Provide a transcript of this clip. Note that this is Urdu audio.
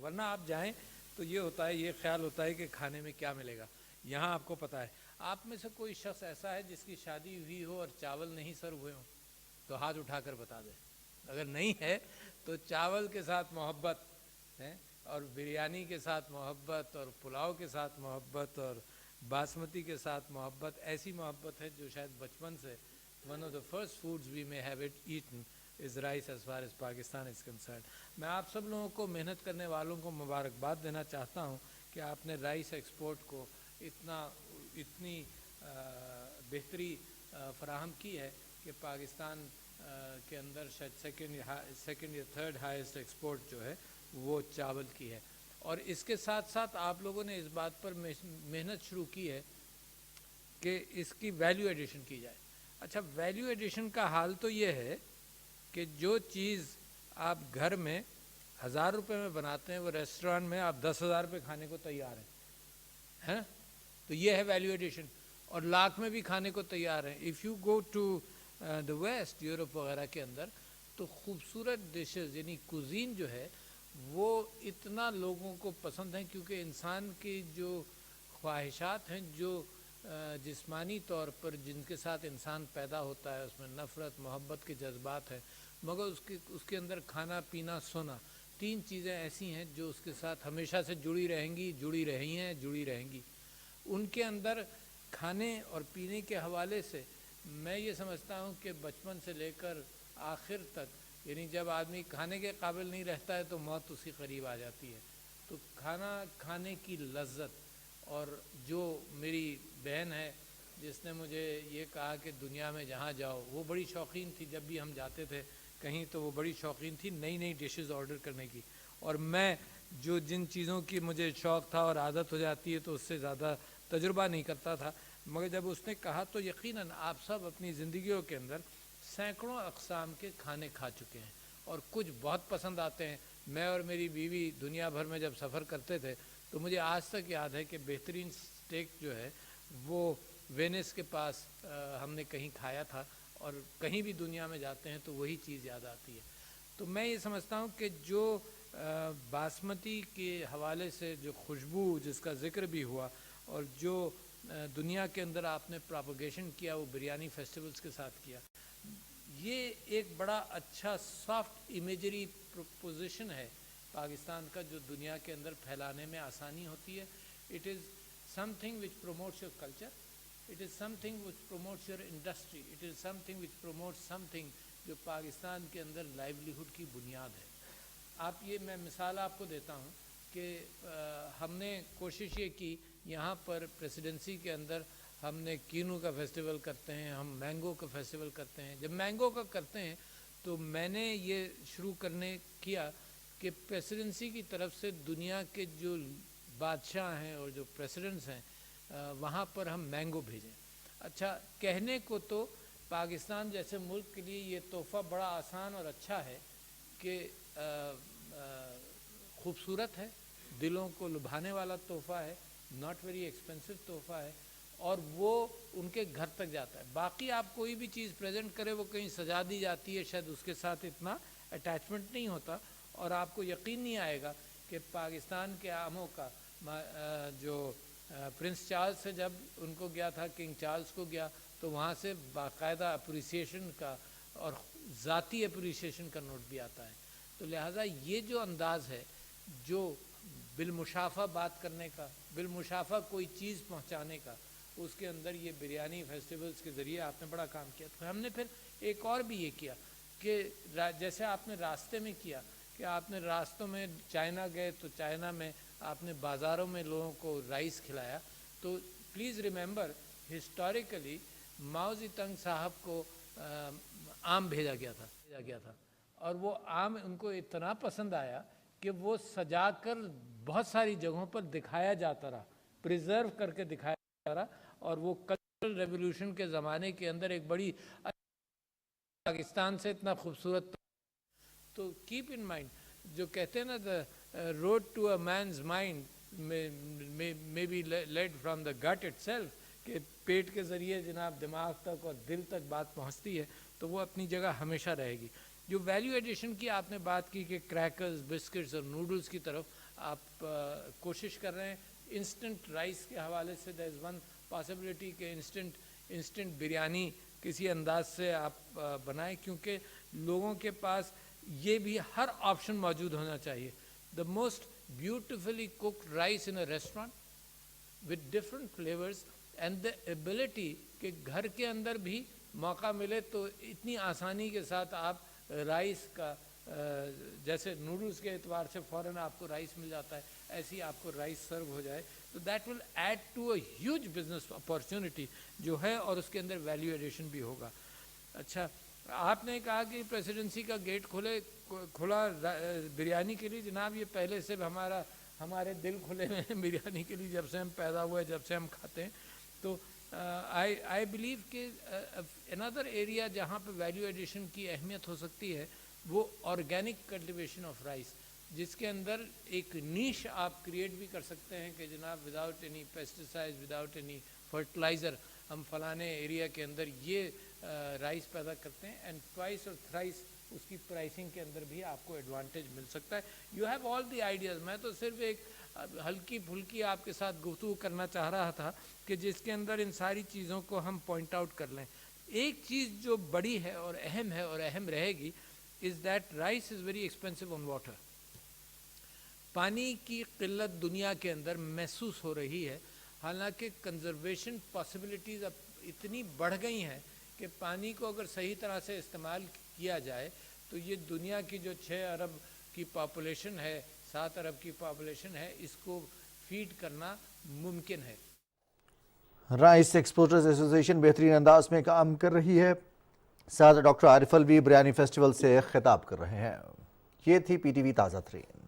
ورنہ آپ جائیں تو یہ ہوتا ہے، یہ خیال ہوتا ہے کہ کھانے میں کیا ملے گا. یہاں آپ کو پتہ ہے. آپ میں سے کوئی شخص ایسا ہے جس کی شادی ہوئی ہو اور چاول نہیں سرو ہوئے ہوں تو ہاتھ اٹھا کر بتا دے. اگر نہیں ہے تو چاول کے ساتھ محبت ہے، اور بریانی کے ساتھ محبت، اور پلاؤ کے ساتھ محبت، اور باسمتی کے ساتھ محبت، ایسی محبت ہے جو شاید بچپن سے one of the first foods we may have eaten is rice as far as Pakistan is concerned. میں آپ سب لوگوں کو، محنت کرنے والوں کو مبارکباد دینا چاہتا ہوں کہ آپ نے رائس ایکسپورٹ کو اتنی بہتری فراہم کی ہے کہ پاکستان کے اندر شاید سیکنڈ یا تھرڈ ہائیسٹ ایکسپورٹ جو ہے وہ چاول کی ہے. اور اس کے ساتھ ساتھ آپ لوگوں نے اس بات پر محنت شروع کی ہے کہ اس کی ویلیو ایڈیشن کی جائے. اچھا، ویلیو ایڈیشن کا حال تو یہ ہے کہ جو چیز آپ گھر میں 1000 روپے میں بناتے ہیں وہ ریسٹورانٹ میں آپ 10,000 روپے کھانے کو تیار ہیں. تو یہ ہے ویلیو ایڈیشن. اور لاکھ میں بھی کھانے کو تیار ہیں. If you go to the west, Europe وغیرہ کے اندر، تو خوبصورت ڈشز یعنی کوزین جو ہے وہ اتنا لوگوں کو پسند ہیں، کیونکہ انسان کی جو خواہشات ہیں، جو جسمانی طور پر جن کے ساتھ انسان پیدا ہوتا ہے، اس میں نفرت، محبت کے جذبات ہیں، مگر اس کے اندر کھانا پینا سونا، 3 چیزیں ایسی ہیں جو اس کے ساتھ ہمیشہ سے جڑی رہیں گی، جڑی رہی ہیں، جڑی رہیں گی. ان کے اندر کھانے اور پینے کے حوالے سے میں یہ سمجھتا ہوں کہ بچپن سے لے کر آخر تک، یعنی جب آدمی کھانے کے قابل نہیں رہتا ہے تو موت اس کے قریب آ جاتی ہے. تو کھانا کھانے کی لذت، اور جو میری بہن ہے جس نے مجھے یہ کہا کہ دنیا میں جہاں جاؤ، وہ بڑی شوقین تھی، جب بھی ہم جاتے تھے کہیں تو وہ بڑی شوقین تھی نئی نئی ڈشز آرڈر کرنے کی. اور میں جن چیزوں کی مجھے شوق تھا اور عادت ہو جاتی ہے تو اس سے زیادہ تجربہ نہیں کرتا تھا. مگر جب اس نے کہا تو یقیناً آپ سب اپنی زندگیوں کے اندر سینکڑوں اقسام کے کھانے کھا چکے ہیں اور کچھ بہت پسند آتے ہیں. میں اور میری بیوی دنیا بھر میں جب سفر کرتے تھے تو مجھے آج تک یاد ہے کہ بہترین اسٹیک جو ہے وہ وینس کے پاس ہم نے کہیں کھایا تھا، اور کہیں بھی دنیا میں جاتے ہیں تو وہی چیز یاد آتی ہے. تو میں یہ سمجھتا ہوں کہ جو باسمتی کے حوالے سے جو خوشبو جس کا ذکر بھی ہوا، اور جو دنیا کے اندر آپ نے پراپوگیشن کیا وہ بریانی فیسٹیولز کے ساتھ کیا، یہ ایک بڑا اچھا سافٹ امیجری پروپوزیشن ہے پاکستان کا، جو دنیا کے اندر پھیلانے میں آسانی ہوتی ہے. It is some thing which promotes your culture, it is some thing which promotes your industry, it is some thing which promotes some thing جو پاکستان کے اندر لائیولیہوڈ کی بنیاد ہے. میں مثال آپ کو دیتا ہوں کہ ہم نے کوشش یہ کی، یہاں پر پریسیڈنسی کے اندر ہم نے کینو کا فیسٹیول کرتے ہیں، ہم مینگو کا فیسٹیول کرتے ہیں. جب مینگو کا کرتے ہیں تو میں نے یہ شروع کیا کہ پریسیڈنسی کی طرف سے دنیا کے جو بادشاہ ہیں اور جو پریسیڈنٹس ہیں وہاں پر ہم مینگو بھیجیں. اچھا، کہنے کو تو پاکستان جیسے ملک کے لیے یہ تحفہ بڑا آسان اور اچھا ہے کہ خوبصورت ہے، دلوں کو لبھانے والا تحفہ ہے، ناٹ ویری ایکسپینسو تحفہ ہے، اور وہ ان کے گھر تک جاتا ہے. باقی آپ کوئی بھی چیز پریزنٹ کرے وہ کہیں سجا دی جاتی ہے، شاید اس کے ساتھ اتنا اٹیچمنٹ نہیں ہوتا، اور آپ کو یقین نہیں آئے گا کہ پاکستان کے آموں کا جو پرنس چارلز سے جب ان کو گیا تھا، کنگ چارلز کو گیا، تو وہاں سے باقاعدہ اپریسیشن کا اور ذاتی اپریسیشن کا نوٹ بھی آتا ہے. تو لہٰذا یہ جو انداز ہے، جو بالمشافہ بات کرنے کا، بالمشافہ کوئی چیز پہنچانے کا، اس کے اندر یہ بریانی فیسٹیولز کے ذریعے آپ نے بڑا کام کیا. تو ہم نے پھر ایک اور بھی یہ کیا کہ جیسے آپ نے راستے میں کیا کہ آپ نے راستوں میں چائنا گئے تو چائنا میں آپ نے بازاروں میں لوگوں کو رائس کھلایا. تو پلیز ریممبر، ہسٹوریکلی ماؤ زی تنگ صاحب کو آم بھیجا گیا تھا، اور وہ آم ان کو اتنا پسند آیا کہ وہ سجا کر بہت ساری جگہوں پر دکھایا جاتا رہا، پریزرو کر کے دکھایا جاتا رہا، اور وہ کلچرل ریولوشن کے زمانے کے اندر ایک بڑی پاکستان سے اتنا خوبصورت. تو کیپ ان مائنڈ، جو کہتے ہیں نا the road to a man's mind میں be lead from the gut it self, کہ پیٹ کے ذریعے جناب دماغ تک اور دل تک بات پہنچتی ہے، تو وہ اپنی جگہ ہمیشہ رہے گی. جو ویلیو ایڈیشن کی آپ نے بات کی کہ کریکرز بسکٹس اور نوڈلز کی طرف آپ کوشش کر رہے ہیں، انسٹنٹ رائس کے حوالے سے دیر از ون پاسبلٹی کہ انسٹنٹ بریانی کسی انداز سے آپ بنائیں، کیونکہ لوگوں کے پاس یہ بھی ہر آپشن موجود ہونا چاہیے. The most beautifully cooked rice in a restaurant with different flavors and the ability کہ گھر کے اندر بھی موقع ملے تو اتنی آسانی کے ساتھ آپ رائس کا جیسے نوڈلز کے اعتبار سے فوراً آپ کو رائس مل جاتا ہے، ایسی آپ کو رائس سرو ہو جائے تو that will add to a huge business opportunity جو ہے، اور اس کے اندر ویلیو ایڈیشن بھی ہوگا. اچھا، آپ نے کہا کہ پریسیڈنسی کا گیٹ کھلا بریانی کے لیے. جناب یہ پہلے سے ہمارے دل کھلے ہوئے ہیں بریانی کے لیے، جب سے ہم پیدا ہوئے، جب سے ہم کھاتے ہیں. تو آئی بلیو کہ another ایریا جہاں پہ ویلیو ایڈیشن کی اہمیت ہو سکتی ہے وہ آرگینک کلٹیویشن آف رائس، جس کے اندر ایک نیش آپ کریٹ بھی کر سکتے ہیں کہ جناب without any pesticide, without any fertiliser ہم فلانے ایریا کے اندر یہ رائس پیدا کرتے ہیں، اینڈ ٹوائس اور تھرائس اس کی پرائسنگ کے اندر بھی آپ کو ایڈوانٹیج مل سکتا ہے. You have all the ideas. میں تو صرف ایک ہلکی پھلکی آپ کے ساتھ گفتگو کرنا چاہ رہا تھا کہ جس کے اندر ان ساری چیزوں کو ہم پوائنٹ آؤٹ کر لیں. ایک چیز جو بڑی ہے اور اہم رہے گی is that rice is very expensive on water. پانی کی قلت دنیا کے اندر محسوس ہو رہی ہے، حالانکہ کنزرویشن پاسبلٹیز اب اتنی بڑھ گئی ہیں کہ پانی کو اگر صحیح طرح سے استعمال کیا جائے تو یہ دنیا کی جو 6 ارب کی پاپولیشن ہے، 7 ارب کی پاپولیشن ہے، اس کو فیڈ کرنا ممکن ہے. رائس ایکسپورٹرز ایسوسی ایشن بہترین انداز میں کام کر رہی ہے. ساتھ ڈاکٹر عارف الوی بریانی فیسٹیول سے خطاب کر رہے ہیں. یہ تھی پی ٹی وی تازہ ترین.